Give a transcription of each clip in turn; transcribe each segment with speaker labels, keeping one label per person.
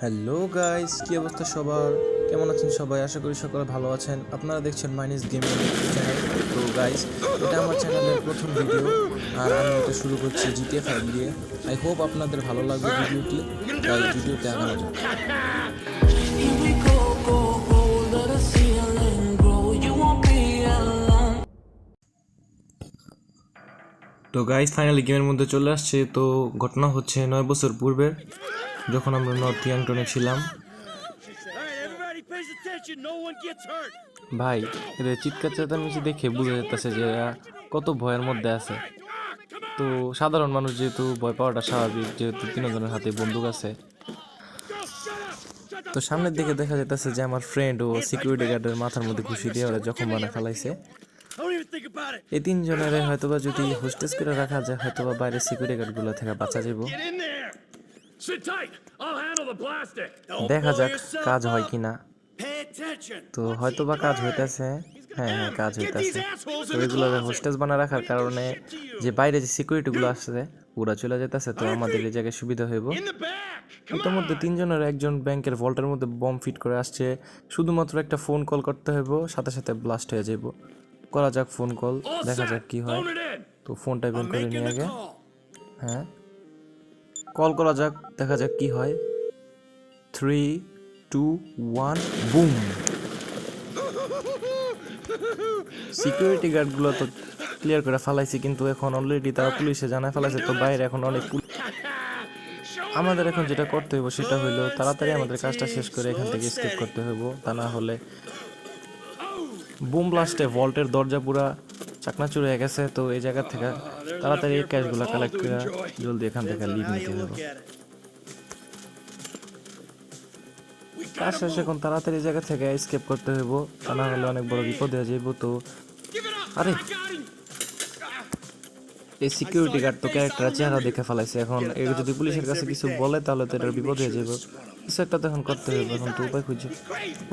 Speaker 1: Hello guys, কি অবস্থা সবার? কেমন আছেন সবাই? আশা করি সকলে ভালো আছেন। আপনারা দেখছেন মাইনিস গেমিং চ্যানেল। তো গাইস, এটা আমার চ্যানেলের প্রথম ভিডিও আর আমি এটা শুরু করছি GTA 5 দিয়ে। আই হোপ আপনাদের ভালো লাগবে ভিডিওটি। তাই ভিডিওতে আগানো যাক।
Speaker 2: Here we go, let the ceiling grow. You won't be alone.
Speaker 1: তো গাইস, ফাইনালি গেমের মধ্যে চলে আসছে। তো ঘটনা হচ্ছে 9 বছর পূর্বের, যখন আমরা নর্থ ইয়াংটনে ছিলাম। ভাই, এদের চিৎকার চেঁচামেচি দেখে বোঝা যাচ্ছে যে এরা কত ভয়ের মধ্যে আছে। তো সাধারণ মানুষ যেহেতু ভয় পাওয়াটা স্বাভাবিক, যেহেতু তিনজনের হাতে বন্দুক আছে। তো সামনের দিকে দেখা যাইতেছে যে আমার ফ্রেন্ড ও সিকিউরিটি গার্ডের মাথার মধ্যে ঘুষি দিয়ে ওরা জখম বানা ফেলাইছে। এই তিনজনের হয়তোবা যদি হোস্টেস করে রাখা যায়, হয়তোবা বাইরে সিকিউরিটি গার্ডগুলো থেকে বাঁচা যাবো। দেখা যাক কাজ হয় কিনা। তো হয়তোবা কাজ হইতেছে। হ্যাঁ, কাজ হইতেছে। তো এগুলো হোস্টেস বানা রাখার কারণে যে বাইরে যে সিকিউরিটি গুলো আসছে ওরা চলে যেতেছে, তো আমাদের এই জায়গায় সুবিধা হইব। ইতিমধ্যে তিনজনের একজন ব্যাংকের ভল্টের মধ্যে বম ফিট করে আসছে। শুধুমাত্র একটা ফোন কল করতে হইব, সাথে সাথে ব্লাস্ট হয়ে যাইব। করা যাক ফোন কল, দেখা যাক কি হয়। তো ফোনটা বের করে নিয়ে আগে। হ্যাঁ, কল করা যাক, দেখা যাক কি হয়। 3, 2, 1, বুম। সিকিউরিটি গার্ডগুলো তো ক্লিয়ার করে ফেলাইছি, কিন্তু এখন অলরেডি তারা পুলিশে জানায় ফেলাইছে। তো বাইরে এখন অনেক আমাদের এখন যেটা করতে হইব সেটা হইলো তাড়াতাড়ি আমাদের কাজটা শেষ করে এখান থেকে স্কেপ করতে হইব। তা না হলে বুম ব্লাস্টে ভল্টের দরজা পুরা চাকনাচুর হয়ে গেছে। তো এই জায়গা থেকে তাড়াতাড়ি এই ক্যাশগুলো কালেক্ট করে জলদি এখান থেকে লিভ নিতে হবে। কাজ শেষ, এখন তাড়াতাড়ি এই জায়গা থেকে স্কেপ করতে হইব, তা না হলে অনেক বড় বিপদ হয়ে যাইব। তো আরে, এই সিকিউরিটি গার্ড তো ক্যারেক্টার চেহারা দেখে ফেলাইছে। এখন এর যদি পুলিশের কাছে কিছু বলে তাহলে তো এটার বিপদ হয়ে যাবে। কিছু একটা তো এখন করতে হবে, এখন তো উপায় খুঁজে।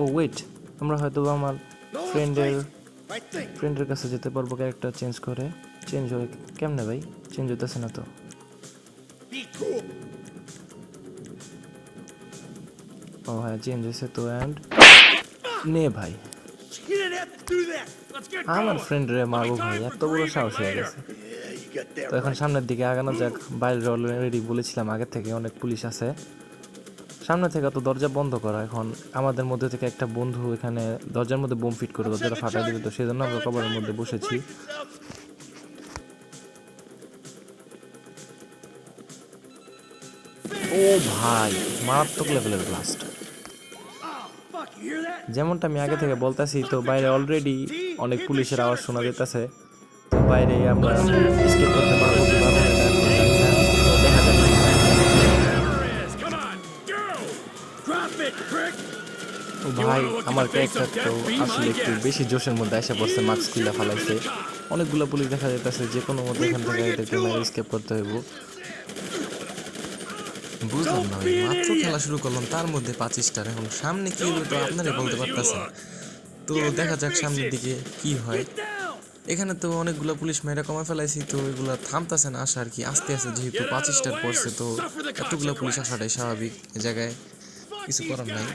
Speaker 1: ও ওয়েট, আমরা হয়তো আমার ফ্রেন্ডের কাছে যেতে পারবো ক্যারেক্টার চেঞ্জ করে। চেঞ্জ হয় কেমনে ভাই? চেঞ্জ হইতেছে না তো। ও হ্যাঁ, চেঞ্জ হয়েছে তো। অ্যান্ড নে ভাই, আমার ফ্রেন্ড রে মারবো ভাই, এত বড় সাহস হয়ে গেছে। তো এখন সামনের দিকে আগানো যাক। বাইরে অলরেডি বলেছিলাম আগে থেকে অনেক পুলিশ আছে। সামনে থেকে তো দরজা বন্ধ করা। এখন আমাদের মধ্যে থেকে একটা বন্ধু এখানে দরজার মধ্যে বোম ফিট করে দরজাটা ফাটাই দিবে, তো সেই জন্য আমরা কবরের মধ্যে বসেছি। ও ভাই, মারাত্মক লেভেলের ব্লাস্ট। যেমনটা আমি আগে থেকে বলতেছি, তো বাইরে অলরেডি অনেক পুলিশের আওয়াজ শোনা যেতেছে। তো বাইরে আমরা স্কেপ করতে পারবো কি পারবো না এটা এখন জানি না। তো দেখা যাক। ও ভাই, আমার ক্যারেক্টার তো আসলে একটু বেশি জোশের মধ্যে এসে পড়ছে, মাস্ক খুলে ফেলাইছে। অনেকগুলো পুলিশ দেখা যাইতেছে, যে কোনো মতো এখান থেকে এদেরকে স্কেপ করতে হইব। বুঝলাম না ভাই, মাত্র খেলা শুরু করলাম তার মধ্যে 5 স্টার। এখন সামনে কি হবে তো আপনারাই বলতে পারতেছেন। তো দেখা যাক সামনের দিকে কি হয়। এখানে তো অনেকগুলো পুলিশ মেয়েরা কমে ফেলাইছি, তো এগুলো থামতেছে না আসা আর কি। আস্তে আস্তে যেহেতু 5 স্টার পড়ছে, তো এতগুলো পুলিশ আসাটাই স্বাভাবিক। এ জায়গায় কিছু করার নাই।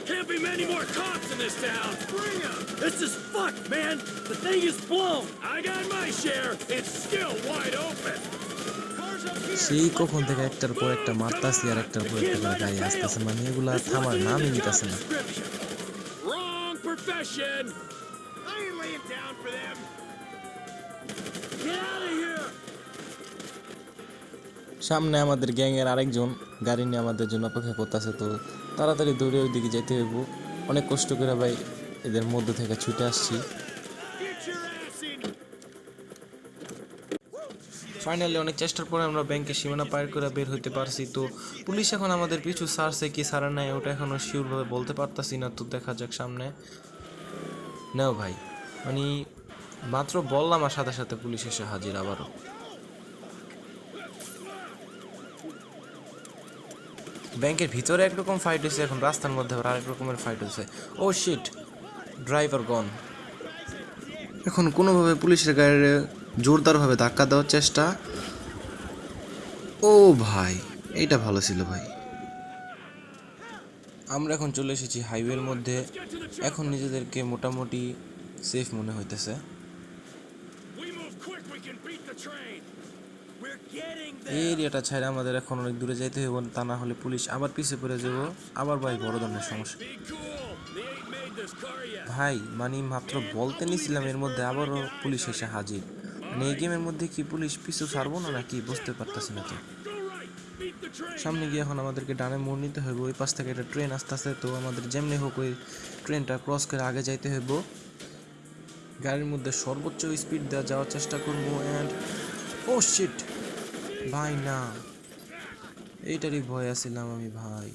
Speaker 3: Can't be many more cops in this town. Bring 'em. This is fucked, man. The thing is blown. I got my share. It's still wide open.
Speaker 1: সেই কখন থেকে একটার পর একটা মারতাছি আর একটার পর একটা করে গাড়ি আসতেছে, মানে এগুলা থামার নামই নিতেছে না।
Speaker 3: Wrong profession. I ain't laying down for them. Get out of here.
Speaker 1: সামনে আমাদের গ্যাংয়ের আরেকজন গাড়ি নিয়ে আমাদের জন্য অপেক্ষা করতেছে। তো তাড়াতাড়ি দৌড়ে ওই দিকে যেতে হইব। অনেক কষ্ট করে ভাই এদের মধ্যে থেকে ছুটে আসছি। ফাইনালি অনেক চেষ্টার পরে আমরা ব্যাংকের সীমানা পার করে বের হইতে পারছি। তো পুলিশ এখন আমাদের পিছু ছাড়ছে কি ছাড়া নাই ওটা এখনো শিওরভাবে বলতে পারতাছি না। তো দেখা যাক সামনে। নাও ভাই, মানে মাত্র বললাম আর সাথে সাথে পুলিশ এসে হাজির আবারও। ব্যাংকের ভিতরে একরকম ফাইট হয়েছে, এখন রাস্তার মধ্যে আবার আরেক রকমের ফাইট হয়েছে। ও শিট, ড্রাইভার গন। এখন কোনোভাবে পুলিশের গাড়িতে জোরদারভাবে ধাক্কা দেওয়ার চেষ্টা। ও ভাই, এইটা ভালো ছিল ভাই। আমরা এখন চলে এসেছি হাইওয়ের মধ্যে। এখন নিজেদেরকে মোটামুটি সেফ মনে হইতেছে।
Speaker 3: We move quick, we can beat the train. We're getting
Speaker 1: এই
Speaker 3: there.
Speaker 1: এরিয়াটা ছাড়া আমাদের এখন অনেক দূরে যাইতে হইব, তা না হলে পুলিশ আবার পিছে পড়ে যাব, আবার ভাই বড় ধরনের সমস্যা।
Speaker 3: Be cool. They ain't made this car yet.
Speaker 1: ভাই মানে মাত্র বলতে নিছিলাম, এর মধ্যে আবারও পুলিশ এসে হাজির। মানে এই গেমের মধ্যে কি পুলিশ পিছু ছাড়বো না নাকি বুঝতে পারতেছি না তো।
Speaker 3: Go right. Beat the train.
Speaker 1: সামনে গিয়ে এখন আমাদেরকে ডানে মোড় নিতে হইব, ওই পাশ থেকে একটা ট্রেন আসতেছে, তো আমাদের যেমনি হোক ওই ট্রেনটা ক্রস করে আগে যাইতে হইব। গাড়ির মধ্যে সর্বোচ্চ স্পিড দেওয়া যাওয়ার চেষ্টা করবো। অ্যান্ড ও শিট ভাই, না এইটারই ভয় আছিলাম আমি ভাই।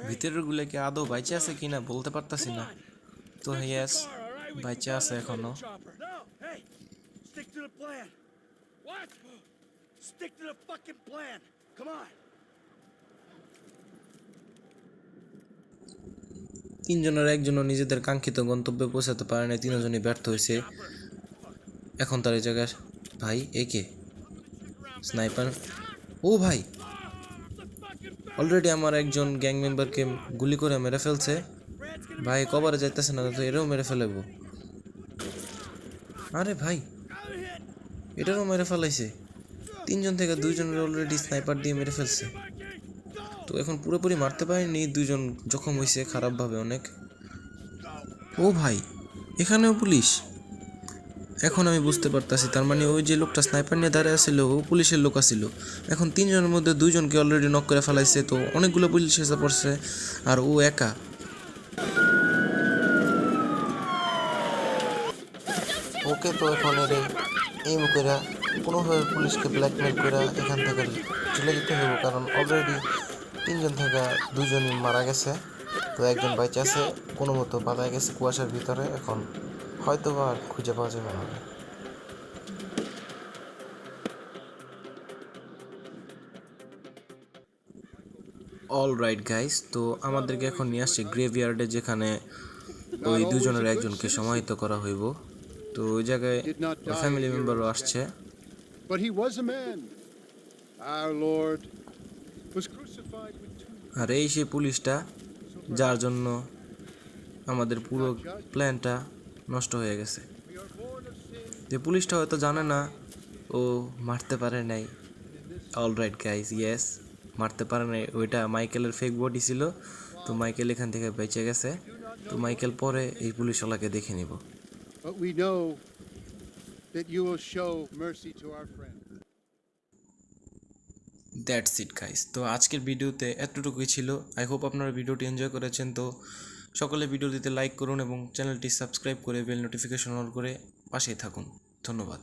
Speaker 1: ভিতরের গুলো কি আদৌ বাইচে আছে কিনা বলতে পারতাছি না, তো ইয়েস বাইচে আছে এখনো।
Speaker 3: Chopper. No. Hey. Stick to the plan. What? Stick to the fucking plan. Come on.
Speaker 1: তিনজনের একজনও নিজেদের কাঙ্ক্ষিত গন্তব্যে পৌঁছাতে পারে না, তিনজনই ব্যর্থ হয়েছে। এখন তার এই জায়গায় ভাই একে স্নাইপার। ও ভাই, অলরেডি আমার একজন গ্যাং মেম্বারকে গুলি করে মেরে ফেলছে ভাই। কভারে যাইতেছে না তো এটাও মেরে ফেলবো। আরে ভাই, এটারও মেরে ফেলাইছে। তিনজন থেকে দুইজনের অলরেডি স্নাইপার দিয়ে মেরে ফেলছে। তো এখন পুরোপুরি মারতে পারিনি, দুইজন জখম হয়েছে খারাপভাবে অনেক। ও ভাই, এখানেও পুলিশ। এখন আমি বুঝতে পারতাছি, তার মানে ওই যে লোকটা স্নাইপার নিয়ে দাঁড়িয়ে আছিল ও পুলিশের লোক আছিল। এখন তিনজনের মধ্যে দুইজনকে অলরেডি নক করে ফেলাইছে, তো অনেকগুলো পুলিশ এসে পড়ছে আর ও একা। ওকে তো এখন এইম করে কোনোভাবে পুলিশকে ব্ল্যাকমেল করে এখান থেকে চলে যেতে হবে, কারণ অলরেডি তিনজন থেকে দুজনই মারা গেছে, তো একজন বাইচে আছে, কোনো মতো পালায় গেছে কুয়াশার ভিতরে। এখন হয়তো বা আর খুঁজে পাওয়া যাবে না। অল রাইট গাইস, তো আমাদেরকে এখন নিয়ে আসছে গ্রেভইয়ার্ডে, যেখানে ওই দুজনের একজনকে সমাহিত করা হইব। তো ওই জায়গায় ফ্যামিলি মেম্বারও আসছে।
Speaker 4: But he was a man. Our Lord was crucified with two.
Speaker 1: আর এই সেই পুলিশটা যার জন্য আমাদের পুরো প্ল্যানটা নষ্ট হয়ে গেছে। যে পুলিশটা হয়তো জানে না ও মারতে পারে নাই। অল রাইট গাইস, ইয়েস, মারতে পারে নাই, ওইটা মাইকেলের ফেক বডি ছিল। তো মাইকেল এখান থেকে বেঁচে গেছে। তো মাইকেল পরে এই পুলিশওয়ালাকে দেখে নিব।
Speaker 4: But we know that you will show mercy to our friend.
Speaker 1: That's it guys, তো আজকের ভিডিওতে এতটুকুই ছিল। আই হোপ আপনারা ভিডিওটি এনজয় করেছেন। তো সকলে ভিডিওটিতে লাইক করুন এবং চ্যানেলটি সাবস্ক্রাইব করে বেল নোটিফিকেশন অন করে পাশেই থাকুন। ধন্যবাদ।